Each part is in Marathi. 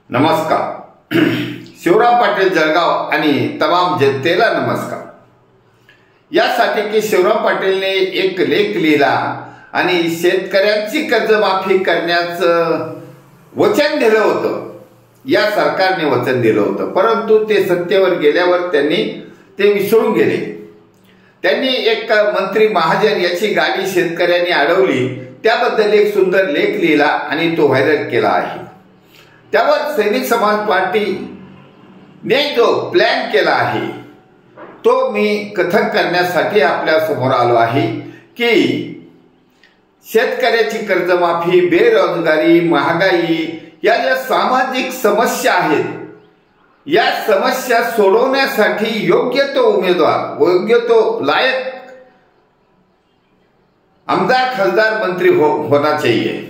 नमस्कार. शिवराम पाटील जळगाव आणि तमाम जनतेला नमस्कार. यासाठी की शिवराम पाटीलने एक लेख लिहिला आणि शेतकऱ्यांची कर्जमाफी करण्याचं वचन दिलं होतं. या सरकारने वचन दिलं होतं, परंतु ते सत्तेवर गेल्यावर त्यांनी ते विसरून गेले. त्यांनी एक मंत्री महाजन याची गाडी शेतकऱ्यांनी अडवली, त्याबद्दल एक सुंदर लेख लिहिला आणि तो व्हायरल केला आहे. त्यावर सैनिक समाज पार्टीने जो प्लॅन केला आहे तो मी कथन करण्यासाठी आपल्या समोर आलो आहे की शेतकऱ्याची कर्जमाफी, बेरोजगारी, महागाई या ज्या सामाजिक समस्या आहेत, या समस्या सोडवण्यासाठी योग्य तो उमेदवार, योग्य तो लायक आमदार, खासदार, मंत्री होना चाहिए.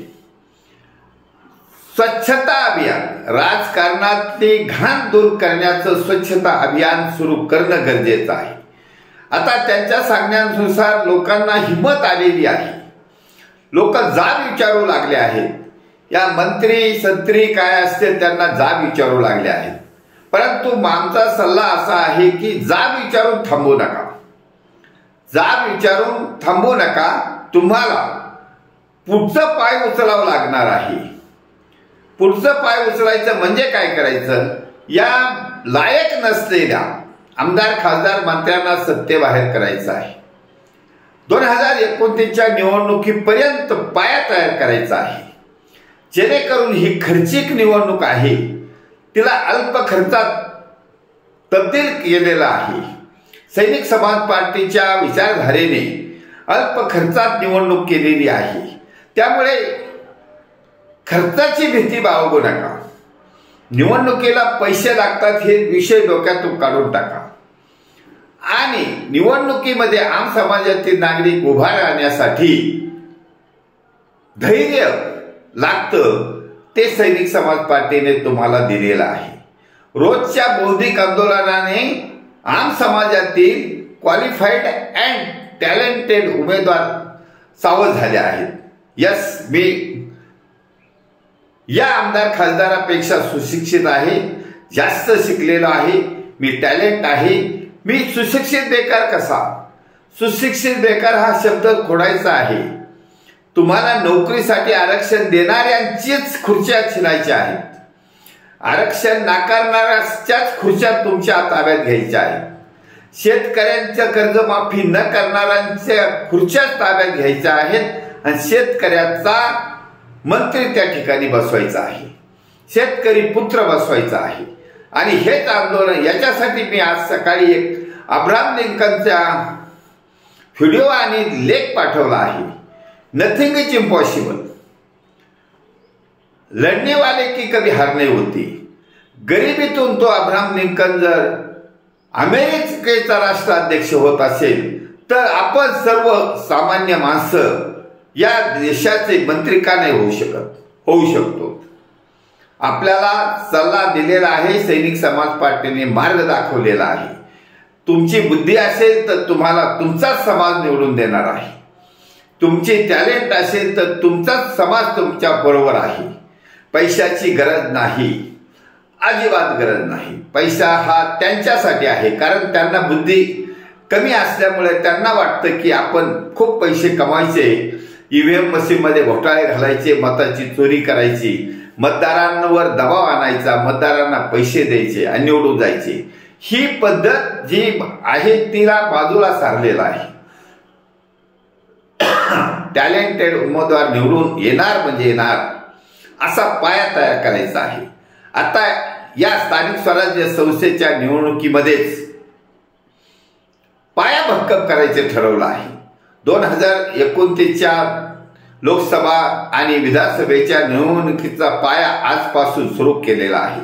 स्वच्छता अभियान, राजकारणातली घाण दूर करण्याचं स्वच्छता अभियान सुरू करणं गरजेचं आहे. आता त्यांच्या सांगण्यानुसार लोकांना हिंमत आलेली आहे. लोक जाब विचारू लागले आहेत. या मंत्री संत्री काय असते त्यांना जाब विचारू लागले आहेत. परंतु आमचा सल्ला असा आहे की जाब विचारून थांबू नका. जाब विचारून थांबू नका. तुम्हाला पुढचं पाय उचलावं लागणार आहे. पुढचं पाय उचलायचं म्हणजे काय करायचं? या लायक नसलेल्या आमदार, खासदार, मंत्र्यांना सत्तेबाहेर करायचं आहे. 2029च्या निवडणुकीपर्यंत पाया तयार करायचा आहे, जेणेकरून ही खर्चिक निवडणूक आहे तिला अल्प खर्चात तब्दील केलेला आहे. सैनिक समाज पार्टीच्या विचारधारेने अल्प खर्चात निवडणूक केलेली आहे. त्यामुळे खर्चाची भीती बाळगू नका. निवडणुकीला पैसे लागतात हे विषय डोक्यातून काढून टाका आणि निवडणुकीमध्ये आम समाजातील नागरिक उभा राहण्यासाठी धैर्य लागतं, ते सैनिक समाज पार्टीने तुम्हाला दिलेलं आहे. रोजच्या बौद्धिक आंदोलनाने आम समाजातील क्वालिफाईड अँड टॅलेंटेड उमेदवार सावध झाले आहेत. यस, मी या आमदार खासदारापेक्षा सुशिक्षित आहे, जास्त शिकलेलो आहे, मी टॅलेंट आहे. मी सुशिक्षित बेकार कसा? सुशिक्षित बेकार हा शब्द खोडायचा आहे. तुम्हाला नोकरीसाठी आरक्षण देणाऱ्यांचीच खुर्च्या छिनायच्या आहेत. आरक्षण नाकारणाऱ्याच्याच खुर्च्या तुमच्या ताब्यात घ्यायच्या आहेत. शेतकऱ्यांच्या कर्जमाफी न करणाऱ्यांच्या खुर्च्याच ताब्यात घ्यायच्या आहेत आणि शेतकऱ्याचा मंत्री त्या ठिकाणी बसवायचा आहे. शेतकरी पुत्र बसवायचा आहे. आणि हेच आंदोलन, याच्यासाठी मी आज सकाळी एक अब्राहम लिंकनचा व्हिडिओ आणि लेख पाठवला आहे. नथिंग इज इम्पॉसिबल, लढने वाले की कभी हार नहीं होती. गरिबीतून तो अब्राहम लिंकन जर अमेरिकेचा राष्ट्राध्यक्ष होत असेल तर आपण सर्व सामान्य माणसं या देशाचे मंत्री का नाही होऊ शकत? होऊ शकतो. आपल्याला सल्ला दिलेला आहे. सैनिक समाज पार्टीने मार्ग दाखवलेला आहे. तुमची बुद्धी असेल तर तुम्हाला तुमचाच समाज निवडून देणार आहे. तुमची टॅलेंट असेल तर तुमचाच समाज तुमच्या बरोबर आहे. पैशाची गरज नाही, अजिबात गरज नाही. पैसा हा त्यांच्यासाठी आहे, कारण त्यांना बुद्धी कमी असल्यामुळे त्यांना वाटतं की आपण खूप पैसे कमायचे, ईव्हीएम मशीन मध्ये घोटाळे घालायचे, मताची चोरी करायची, मतदारांवर दबाव आणायचा, मतदारांना पैसे द्यायचे आणि निवडून जायचे. ही पद्धत जी आहे तिला बाजूला सारलेला आहे. टॅलेंटेड उमेदवार निवडून येणार म्हणजे येणार असा पाया तयार करायचा आहे. आता या स्थानिक स्वराज्य संस्थेच्या निवडणुकीमध्येच पाया भक्कम करायचे ठरवलं आहे. 2029च्या लोकसभा आणि विधानसभेच्या निवडणुकीचा पाया आजपासून सुरू केलेला आहे.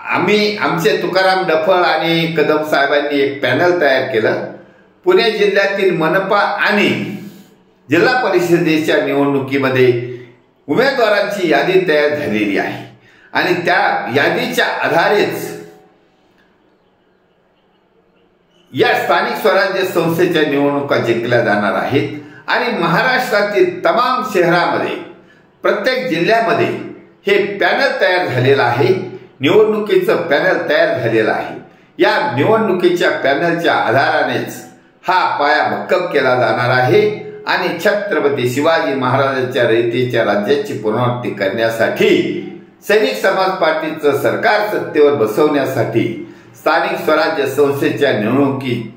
आम्ही आमचे तुकाराम डफळ आणि कदम साहेबांनी एक पॅनल तयार केलं. पुणे जिल्ह्यातील मनपा आणि जिल्हा परिषदेच्या निवडणुकीमध्ये उमेदवारांची यादी तयार झालेली आहे आणि त्या यादीच्या आधारेच या स्थानिक स्वराज्य संस्थेच्या निवडणुका जिंकल्या जाणार आहेत. आणि महाराष्ट्रातील तमाम शहरामध्ये, प्रत्येक जिल्ह्यामध्ये हे पॅनल तयार झालेलं आहे. निवडणुकीचं पॅनल तयार झालेलं आहे. या निवडणुकीच्या पॅनलच्या आधारानेच हा पाया भक्कम केला जाणार आहे आणि छत्रपती शिवाजी महाराजांच्या रयतेच्या राज्याची पुनरावृत्ती करण्यासाठी सैनिक समाज पार्टीचं सरकार सत्तेवर बसवण्यासाठी स्थानिक स्वराज्य संस्थेच्या निवडणुकीत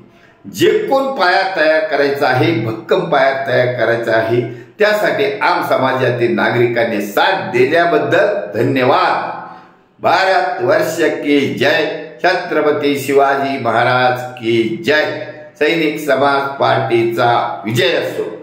जे कोण पाया तयार करायचा आहे, भक्कम पाया तयार करायचा आहे, त्यासाठी आम समाजातील नागरिकांनी साथ दिल्याबद्दल धन्यवाद. भारत वर्ष की जय. छत्रपती शिवाजी महाराज की जय. सैनिक समाज पार्टीचा विजय असो.